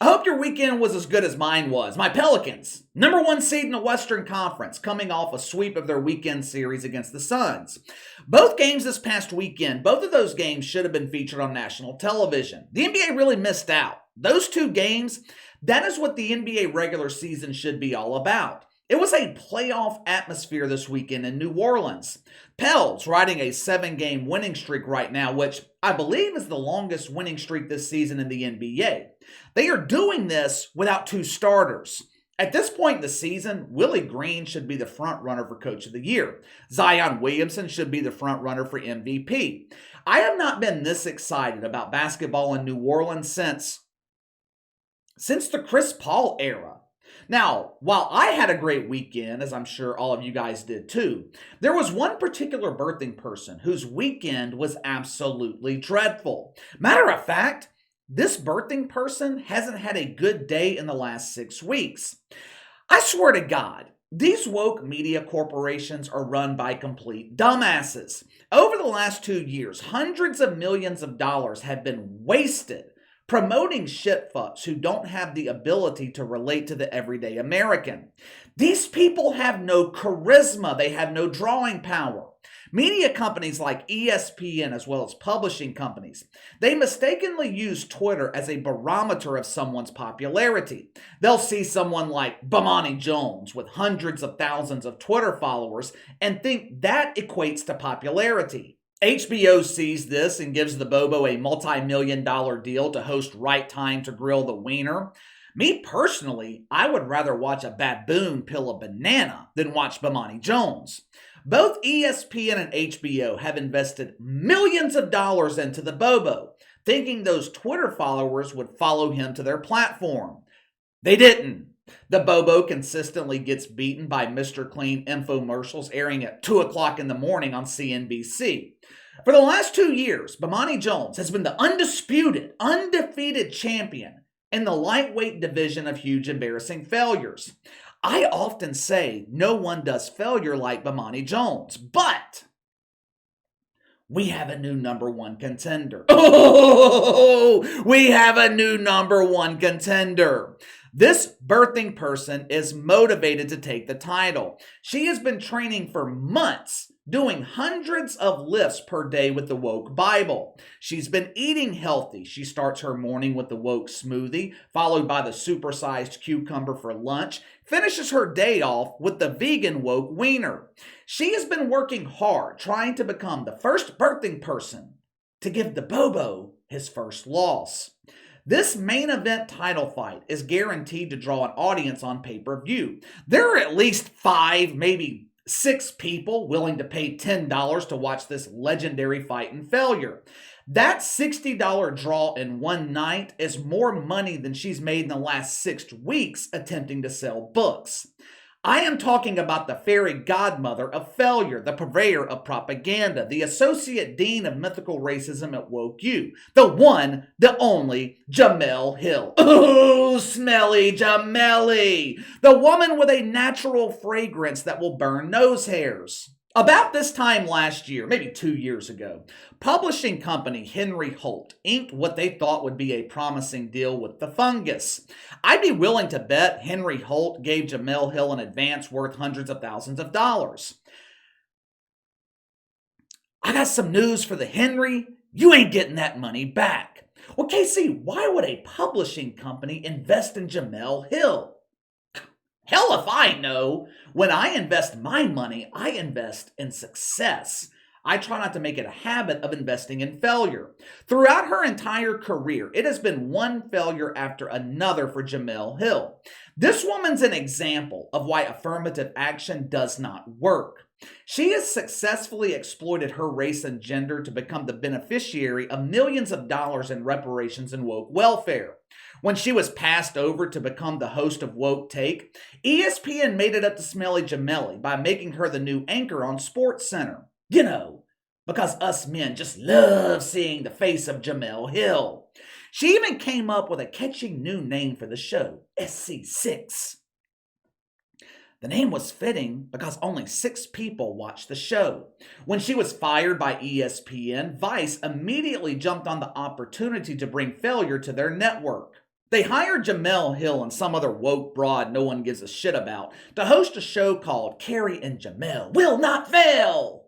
I hope your weekend was as good as mine was. My Pelicans, number one seed in the Western Conference, coming off a sweep of their weekend series against the Suns. Both games this past weekend, both of those games should have been featured on national television. The NBA really missed out. Those two games, that is what the NBA regular season should be all about. It was a playoff atmosphere this weekend in New Orleans. Pels riding a 7-game winning streak right now, which I believe is the longest winning streak this season in the NBA. They are doing this without two starters. At this point in the season, Willie Green should be the front runner for Coach of the Year. Zion Williamson should be the front runner for MVP. I have not been this excited about basketball in New Orleans since the Chris Paul era. Now, while I had a great weekend, as I'm sure all of you guys did too, there was one particular birthing person whose weekend was absolutely dreadful. Matter of fact, this birthing person hasn't had a good day in the last 6 weeks. I swear to God, these woke media corporations are run by complete dumbasses. Over the last 2 years, hundreds of millions of dollars have been wasted promoting shitfucks who don't have the ability to relate to the everyday American. These people have no charisma. They have no drawing power. Media companies like ESPN, as well as publishing companies, they mistakenly use Twitter as a barometer of someone's popularity. They'll see someone like Bomani Jones with hundreds of thousands of Twitter followers and think that equates to popularity. HBO sees this and gives the Bobo a multi-million-dollar deal to host Right Time to Grill the Wiener. Me personally, I would rather watch a baboon peel a banana than watch Bomani Jones. Both ESPN and HBO have invested millions of dollars into the Bobo, thinking those Twitter followers would follow him to their platform. They didn't. The Bobo consistently gets beaten by Mr. Clean infomercials airing at 2 o'clock in the morning on CNBC. For the last 2 years, Bomani Jones has been the undisputed, undefeated champion in the lightweight division of huge embarrassing failures. I often say no one does failure like Bomani Jones, but we have a new number one contender. Oh, we have a new number one contender. This birthing person is motivated to take the title. She has been training for months, doing hundreds of lifts per day with the Woke Bible. She's been eating healthy. She starts her morning with the Woke smoothie, followed by the supersized cucumber for lunch, finishes her day off with the vegan Woke wiener. She has been working hard, trying to become the first birthing person to give the Bobo his first loss. This main event title fight is guaranteed to draw an audience on pay-per-view. There are at least 5, maybe 6 people willing to pay $10 to watch this legendary fight and failure. That $60 draw in one night is more money than she's made in the last 6 weeks attempting to sell books. I am talking about the fairy godmother of failure, the purveyor of propaganda, the associate dean of mythical racism at Woke U, the one, the only Jemele Hill. Ooh, smelly Jemele, the woman with a natural fragrance that will burn nose hairs. About this time last year, maybe 2 years ago, publishing company Henry Holt inked what they thought would be a promising deal with the fungus. I'd be willing to bet Henry Holt gave Jemel Hill an advance worth hundreds of thousands of dollars. I got some news for the Henry. You ain't getting that money back. Well, Casey, why would a publishing company invest in Jemel Hill? Hell if I know. When I invest my money, I invest in success. I try not to make it a habit of investing in failure. Throughout her entire career, it has been one failure after another for Jemele Hill. This woman's an example of why affirmative action does not work. She has successfully exploited her race and gender to become the beneficiary of millions of dollars in reparations and woke welfare. When she was passed over to become the host of Woke Take, ESPN made it up to Smelly Jemele by making her the new anchor on SportsCenter. You know, because us men just love seeing the face of Jemele Hill. She even came up with a catchy new name for the show, SC6. The name was fitting because only 6 people watched the show. When she was fired by ESPN, Vice immediately jumped on the opportunity to bring failure to their network. They hired Jemele Hill and some other woke broad no one gives a shit about to host a show called Carrie and Jemele Will Not Fail.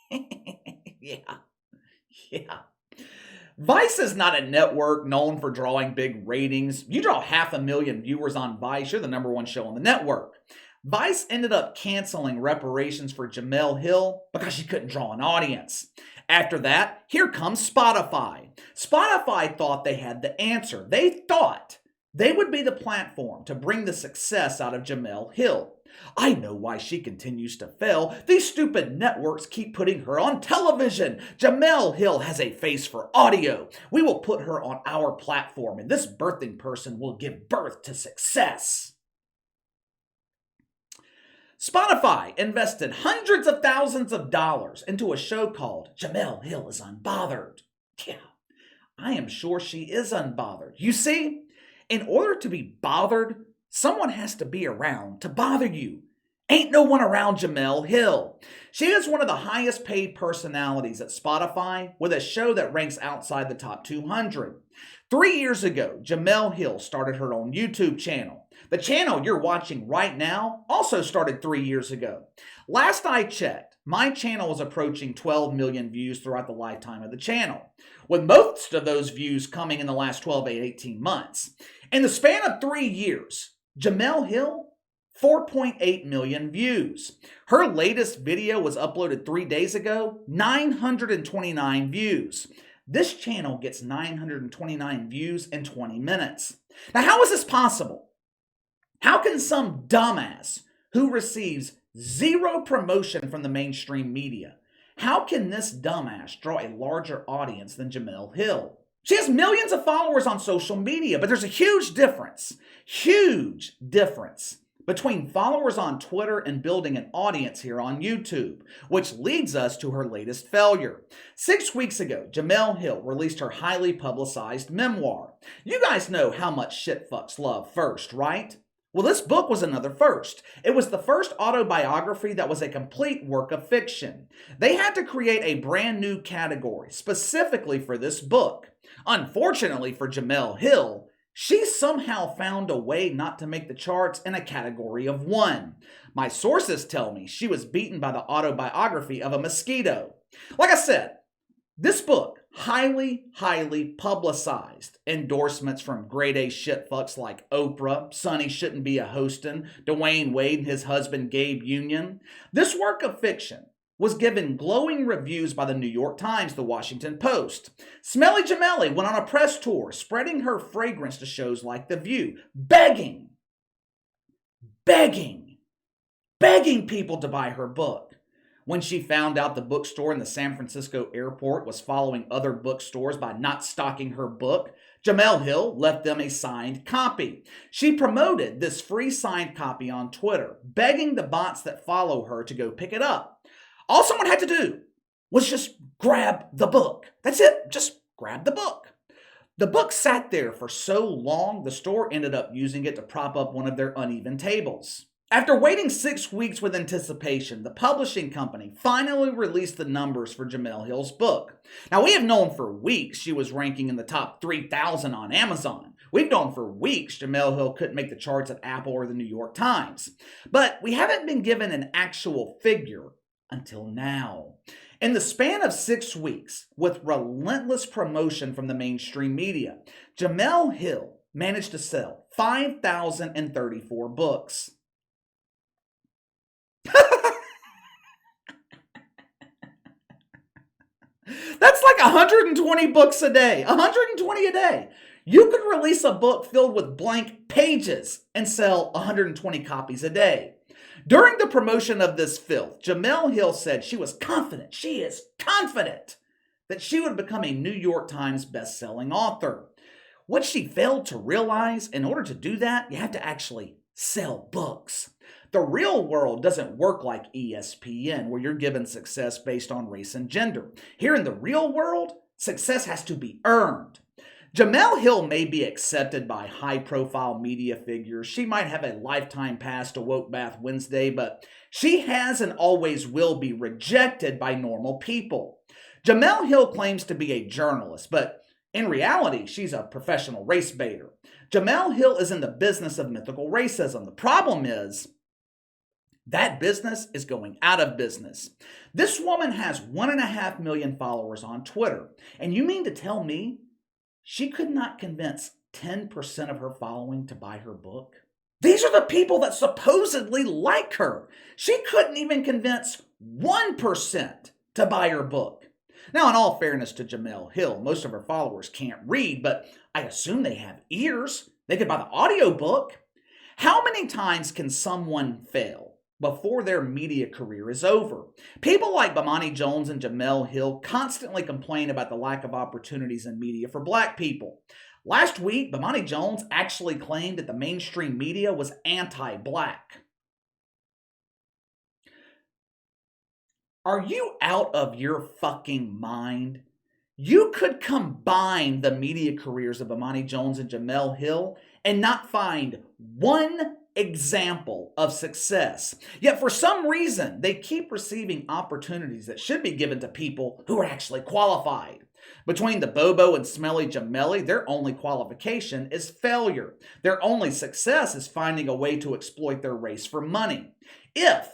Yeah, yeah. Vice is not a network known for drawing big ratings. You draw 500,000 viewers on Vice, you're the number one show on the network. Vice ended up canceling reparations for Jemele Hill because she couldn't draw an audience. After that, here comes Spotify. Spotify thought they had the answer. They thought they would be the platform to bring the success out of Jemele Hill. I know why she continues to fail. These stupid networks keep putting her on television. Jemele Hill has a face for audio. We will put her on our platform, and this birthing person will give birth to success. Spotify invested hundreds of thousands of dollars into a show called Jemele Hill is Unbothered. Yeah, I am sure she is unbothered. You see, in order to be bothered, someone has to be around to bother you. Ain't no one around Jemele Hill. She is one of the highest paid personalities at Spotify with a show that ranks outside the top 200. 3 years ago, Jemele Hill started her own YouTube channel. The channel you're watching right now also started 3 years ago. Last I checked, my channel was approaching 12 million views throughout the lifetime of the channel, with most of those views coming in the last 12 to 18 months. In the span of 3 years, Jemele Hill, 4.8 million views. Her latest video was uploaded 3 days ago, 929 views. This channel gets 929 views in 20 minutes. Now, how is this possible? How can some dumbass who receives zero promotion from the mainstream media, how can this dumbass draw a larger audience than Jemele Hill? She has millions of followers on social media, but there's a huge difference between followers on Twitter and building an audience here on YouTube, which leads us to her latest failure. 6 weeks ago, Jemele Hill released her highly publicized memoir. You guys know how much shit fucks love first, right? Well, this book was another first. It was the first autobiography that was a complete work of fiction. They had to create a brand new category specifically for this book. Unfortunately for Jemele Hill, she somehow found a way not to make the charts in a category of one. My sources tell me she was beaten by the autobiography of a mosquito. Like I said, this book, highly publicized. Endorsements from grade A shitfucks like Oprah, Sonny shouldn't be a hostin', Dwayne Wade and his husband Gabe Union. This work of fiction was given glowing reviews by the New York Times, the Washington Post. Smelly Jemele went on a press tour, spreading her fragrance to shows like The View, begging people to buy her book. When she found out the bookstore in the San Francisco airport was following other bookstores by not stocking her book, Jemele Hill left them a signed copy. She promoted this free signed copy on Twitter, begging the bots that follow her to go pick it up. All someone had to do was just grab the book. That's it, just grab the book. The book sat there for so long, the store ended up using it to prop up one of their uneven tables. After waiting 6 weeks with anticipation, the publishing company finally released the numbers for Jemele Hill's book. Now, we have known for weeks she was ranking in the top 3,000 on Amazon. We've known for weeks Jemele Hill couldn't make the charts at Apple or the New York Times. But we haven't been given an actual figure until now. In the span of 6 weeks, with relentless promotion from the mainstream media, Jemele Hill managed to sell 5,034 books. That's like 120 books a day. 120 a day. You could release a book filled with blank pages and sell 120 copies a day. During the promotion of this filth, Jemele Hill said she is confident that she would become a New York Times bestselling author. What she failed to realize, in order to do that, you have to actually sell books. The real world doesn't work like ESPN, where you're given success based on race and gender. Here in the real world, success has to be earned. Jemele Hill may be accepted by high-profile media figures. She might have a lifetime pass to Woke Bath Wednesday, but she has and always will be rejected by normal people. Jemele Hill claims to be a journalist, but In reality, she's a professional race baiter. Jemele Hill is in the business of mythical racism. The problem is, that business is going out of business. This woman has 1.5 million followers on Twitter. And you mean to tell me she could not convince 10% of her following to buy her book? These are the people that supposedly like her. She couldn't even convince 1% to buy her book. Now, in all fairness to Jemele Hill, most of her followers can't read, but I assume they have ears. They could buy the audiobook. How many times can someone fail before their media career is over? People like Bomani Jones and Jemele Hill constantly complain about the lack of opportunities in media for black people. Last week, Bomani Jones actually claimed that the mainstream media was anti-black. Are you out of your fucking mind? You could combine the media careers of Bomani Jones and Jemele Hill and not find one example of success. Yet for some reason, they keep receiving opportunities that should be given to people who are actually qualified. Between the Bobo and smelly Jemele, their only qualification is failure. Their only success is finding a way to exploit their race for money. If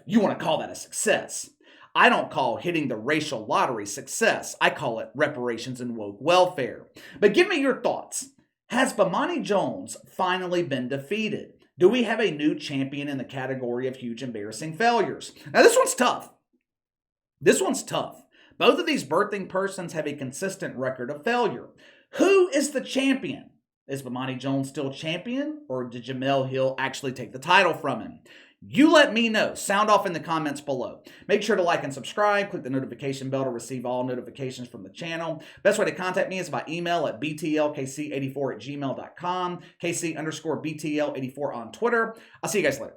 you want to call that a success. I don't call hitting the racial lottery success. I call it reparations and woke welfare. But give me your thoughts. Has Bomani Jones finally been defeated? Do we have a new champion in the category of huge embarrassing failures? Now this one's tough. Both of these birthing persons have a consistent record of failure. Who is the champion? Is Bomani Jones still champion, or did Jemele Hill actually take the title from him? You let me know. Sound off in the comments below. Make sure to like and subscribe. Click the notification bell to receive all notifications from the channel. Best way to contact me is by email at btlkc84@gmail.com, KC_BTL84 on Twitter. I'll see you guys later.